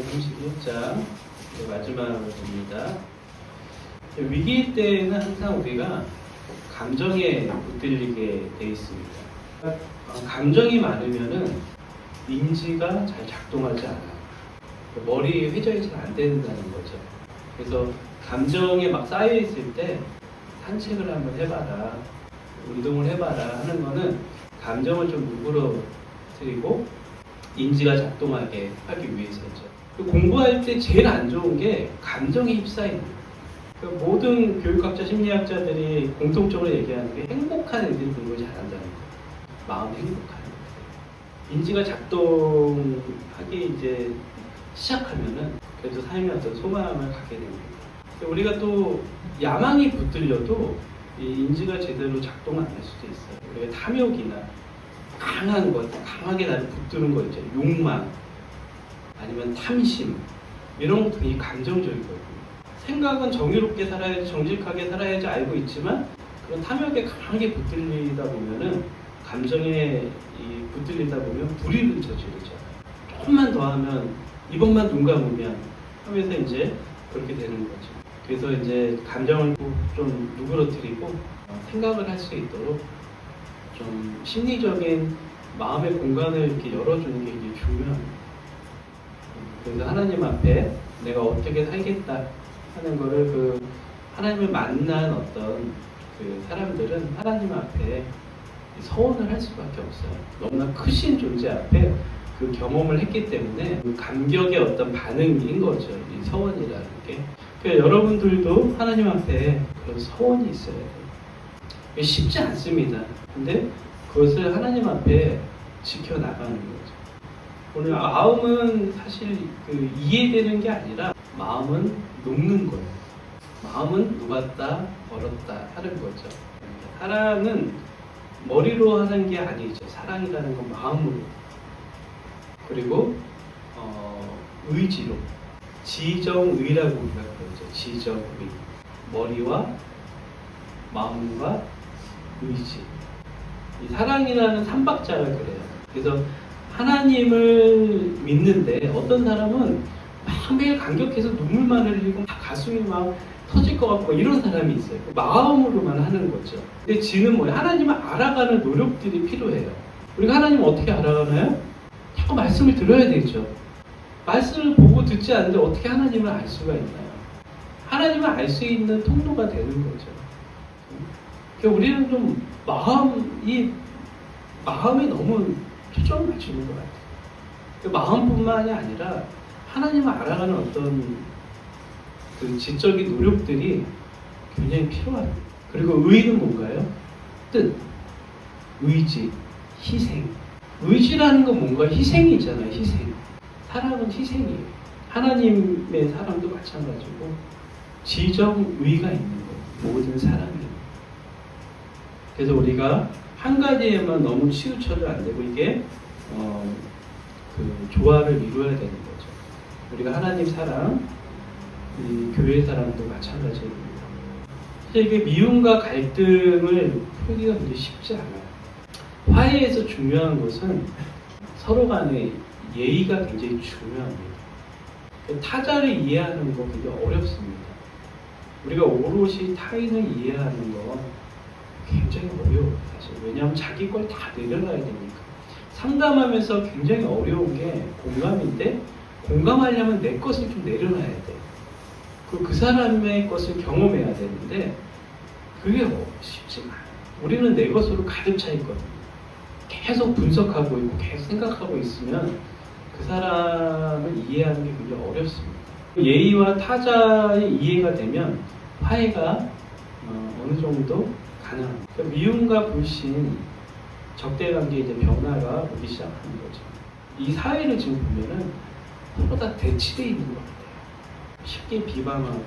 31장 마지막입니다. 위기 때는 항상 우리가 감정에 붙들리게 돼 있습니다. 감정이 많으면은 인지가 잘 작동하지 않아요. 머리 회전이 잘 안 된다는 거죠. 그래서 감정에 막 쌓여 있을 때 산책을 한번 해봐라, 운동을 해봐라 하는 거는 감정을 좀 누그러뜨리고 인지가 작동하게 하기 위해서죠. 공부할 때 제일 안 좋은 게 감정에 휩싸이는 거예요. 모든 교육학자, 심리학자들이 공통적으로 얘기하는 게 행복한 애들이 공부를 잘한다는 거예요. 마음 행복한 애들. 인지가 작동하기 이제 시작하면은 그래도 삶에 어떤 소망을 갖게 됩니다. 우리가 또 야망이 붙들려도 이 인지가 제대로 작동 안 할 수도 있어요. 우리가 탐욕이나 강한 것, 강하게 나를 붙드는 거 있잖아요. 욕망, 아니면 탐심, 이런 것도 되게 감정적이거든요. 생각은 정의롭게 살아야지, 정직하게 살아야지 알고 있지만 그런 탐욕에 강하게 붙들리다 보면은, 감정에 붙들리다 보면 불의를 저지르죠. 조금만 더 하면, 이번만 눈 감으면 하면서 이제 그렇게 되는 거죠. 그래서 이제 감정을 좀 누그러뜨리고 생각을 할 수 있도록 좀 심리적인 마음의 공간을 이렇게 열어주는 게 이제 중요합니다. 그래서 하나님 앞에 내가 어떻게 살겠다 하는 거를 하나님을 만난 어떤 사람들은 하나님 앞에 서원을 할 수밖에 없어요. 너무나 크신 존재 앞에 그 경험을 했기 때문에 그 감격의 어떤 반응인 거죠. 이 서원이라는 게. 그러니까 여러분들도 하나님 앞에 그런 서원이 있어야 돼요. 쉽지 않습니다. 근데 그것을 하나님 앞에 지켜나가는 거죠. 오늘 마음은 사실 이해되는 게 아니라 마음은 녹는 거예요. 마음은 녹았다, 얼었다 하는 거죠. 사랑은 머리로 하는 게 아니죠. 사랑이라는 건 마음으로. 그리고 의지로. 지정의라고 우리가 그러죠. 지정의. 머리와 마음과 의지. 이 사랑이라는 삼박자가 그래요. 그래서 하나님을 믿는데 어떤 사람은 막 매일 감격해서 눈물만 흘리고 막 가슴이 막 터질 것 같고 이런 사람이 있어요. 마음으로만 하는 거죠. 근데 지는 뭐예요? 하나님을 알아가는 노력들이 필요해요. 우리가 하나님을 어떻게 알아가나요? 자꾸 말씀을 들어야 되죠. 말씀을 보고 듣지 않는데 어떻게 하나님을 알 수가 있나요? 하나님을 알 수 있는 통로가 되는 거죠. 그러니까 우리는 좀 마음에 너무 초점을 맞추는 것 같아요. 그 마음뿐만이 아니라 하나님을 알아가는 어떤 지적인 노력들이 굉장히 필요합니다. 그리고 의는 뭔가요? 뜻, 의지, 희생. 의지라는 건 뭔가 희생이잖아요. 희생. 사랑은 희생이에요. 하나님의 사랑도 마찬가지고 지정의가 있는 거예요. 모든 사랑이. 그래서 우리가 한 가지에만 너무 치우쳐도 안 되고 이게 조화를 이루어야 되는 거죠. 우리가 하나님 사랑, 교회 사랑도 마찬가지입니다. 사실 이게 미움과 갈등을 풀기가 굉장히 쉽지 않아요. 화해에서 중요한 것은 서로 간의 예의가 굉장히 중요합니다. 타자를 이해하는 거 굉장히 어렵습니다. 우리가 오롯이 타인을 이해하는 거 굉장히 어려워요. 사실. 왜냐하면 자기 걸 다 내려놔야 되니까. 상담하면서 굉장히 어려운 게 공감인데, 공감하려면 내 것을 좀 내려놔야 돼. 그 사람의 것을 경험해야 되는데 그게 쉽지 않아요. 우리는 내 것으로 가득 차 있거든요. 계속 분석하고 있고 계속 생각하고 있으면 그 사람을 이해하는 게 굉장히 어렵습니다. 예의와 타자의 이해가 되면 화해가 어느 정도 가능합니다. 그러니까 미움과 불신, 적대관계의 이제 변화가 오기 시작하는 거죠. 이 사회를 지금 보면은 서로 다 대치되어 있는 것 같아요. 쉽게 비방하고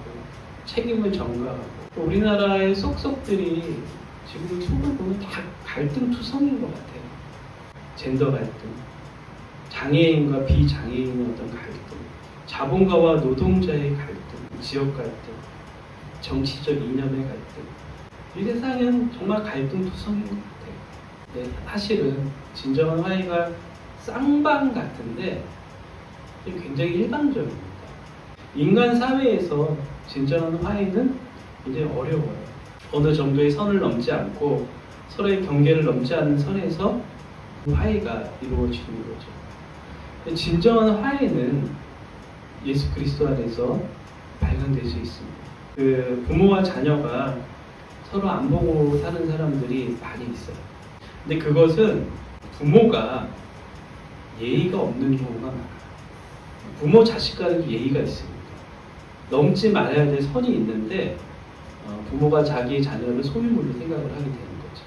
책임을 전가하고, 우리나라의 쏙쏙들이 지금 속을 보면 다 갈등투성인 것 같아요. 젠더 갈등, 장애인과 비장애인의 어떤 갈등, 자본가와 노동자의 갈등, 지역 갈등, 정치적 이념의 갈등. 이 세상은 정말 갈등투성인 것 같아요. 네, 사실은 진정한 화해가 쌍방 같은데 굉장히 일방적입니다. 인간 사회에서 진정한 화해는 굉장히 어려워요. 어느 정도의 선을 넘지 않고 서로의 경계를 넘지 않는 선에서 화해가 이루어지는 거죠. 진정한 화해는 예수 그리스도 안에서 발견될 수 있습니다. 그 부모와 자녀가 서로 안 보고 사는 사람들이 많이 있어요. 근데 그것은 부모가 예의가 없는 경우가 많아요. 부모 자식 간에도 예의가 있습니다. 넘지 말아야 될 선이 있는데 부모가 자기 자녀를 소유물로 생각을 하게 되는 거죠.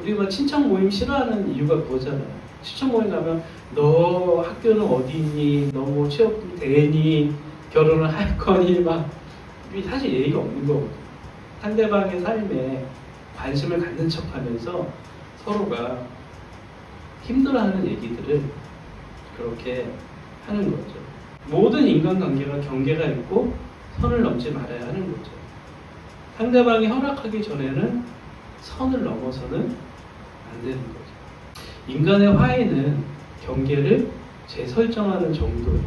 우리가 친척 모임 싫어하는 이유가 그거잖아요. 친척 모임 가면 너 학교는 어디 있니? 너 뭐 취업 되니? 결혼을 할 거니? 막 사실 예의가 없는 거거든요. 상대방의 삶에 관심을 갖는 척하면서 서로가 힘들어하는 얘기들을 그렇게 하는 거죠. 모든 인간관계가 경계가 있고 선을 넘지 말아야 하는 거죠. 상대방이 허락하기 전에는 선을 넘어서는 안 되는 거죠. 인간의 화해는 경계를 재설정하는 정도예요.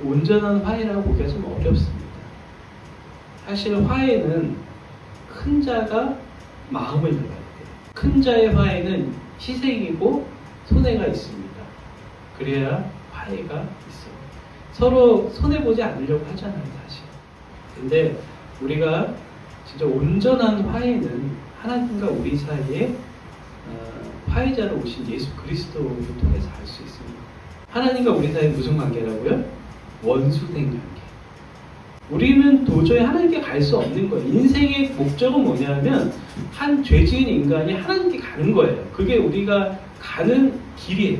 온전한 화해라고 보기가 좀 어렵습니다. 사실 화해는 큰 자가 마음을 열어야 돼요. 큰 자의 화해는 희생이고 손해가 있습니다. 그래야 화해가 있어요. 서로 손해보지 않으려고 하잖아요, 사실. 근데 우리가 진짜 온전한 화해는 하나님과 우리 사이에 화해자로 오신 예수 그리스도를 통해서 알 수 있습니다. 하나님과 우리 사이에 무슨 관계라고요? 원수된 관계. 우리는 도저히 하나님께 갈 수 없는 거예요. 인생의 목적은 뭐냐면 한 죄지은 인간이 하나님께 가는 거예요. 그게 우리가 가는 길이에요.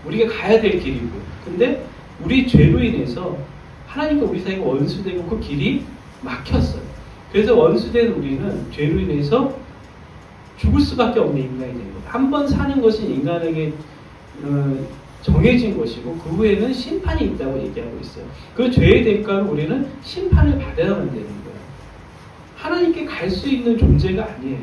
우리가 가야 될 길이고. 근데 우리 죄로 인해서 하나님과 우리 사이가 원수되고 그 길이 막혔어요. 그래서 원수된 우리는 죄로 인해서 죽을 수밖에 없는 인간이 된 거예요. 한 번 사는 것이 인간에게 정해진 것이고 그 후에는 심판이 있다고 얘기하고 있어요. 그 죄의 대가로 우리는 심판을 받아야만 되는 거예요. 하나님께 갈 수 있는 존재가 아니에요.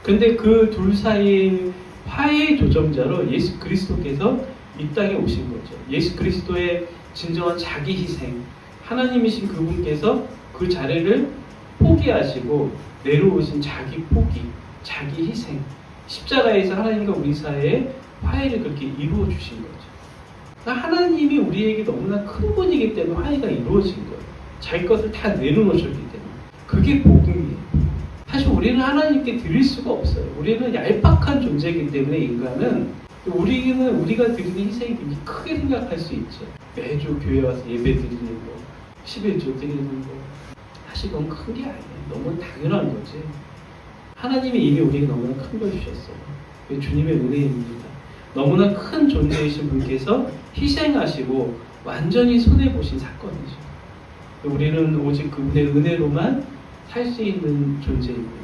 근데 그 둘 사이의 화해의 조정자로 예수 그리스도께서 이 땅에 오신 거죠. 예수 그리스도의 진정한 자기 희생, 하나님이신 그분께서 그 자리를 포기하시고 내려오신 자기 포기, 자기 희생, 십자가에서 하나님과 우리 사이에 화해를 그렇게 이루어 주신 거죠. 그러니까 하나님이 우리에게 너무나 큰 분이기 때문에 화해가 이루어진 거예요. 자기 것을 다 내려놓으셨기 때문에. 그게 복음이에요. 사실 우리는 하나님께 드릴 수가 없어요. 우리는 얄팍한 존재이기 때문에 인간은 우리가 드리는 희생이 굉장히 크게 생각할 수 있죠. 매주 교회 와서 예배 드리는 거, 11조 드리는 거. 사실 그건 큰 게 아니에요. 너무 당연한 거지. 하나님이 이미 우리에게 너무나 큰 걸 주셨어요. 그게 주님의 은혜입니다. 너무나 큰 존재이신 분께서 희생하시고 완전히 손해보신 사건이죠. 우리는 오직 그분의 은혜로만 살 수 있는 존재입니다.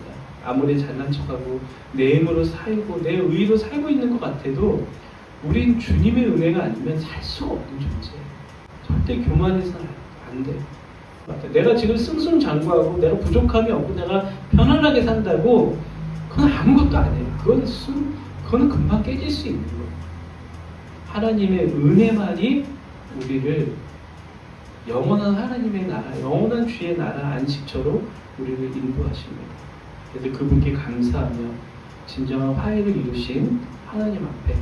아무리 잘난 척하고 내 힘으로 살고 내 의로 살고 있는 것 같아도 우린 주님의 은혜가 아니면 살 수가 없는 존재예요. 절대 교만해서는 안 돼요. 내가 지금 승승장구하고 내가 부족함이 없고 내가 편안하게 산다고 그건 아무것도 아니에요. 그거는 금방 깨질 수 있는 거예요. 하나님의 은혜만이 우리를 영원한 하나님의 나라, 영원한 주의 나라 안식처로 우리를 인도하십니다. 그래서 그분께 감사하며 진정한 화해를 이루신 하나님 앞에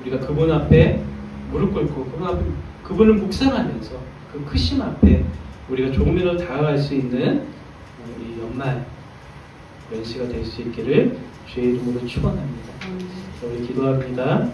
우리가 그분 앞에 무릎 꿇고 그분을 묵상하면서 그 크심 앞에 우리가 조금이라도 다가갈 수 있는 이 연말 연시가 될 수 있기를 주의 이름으로 축원합니다. 우리 기도합니다.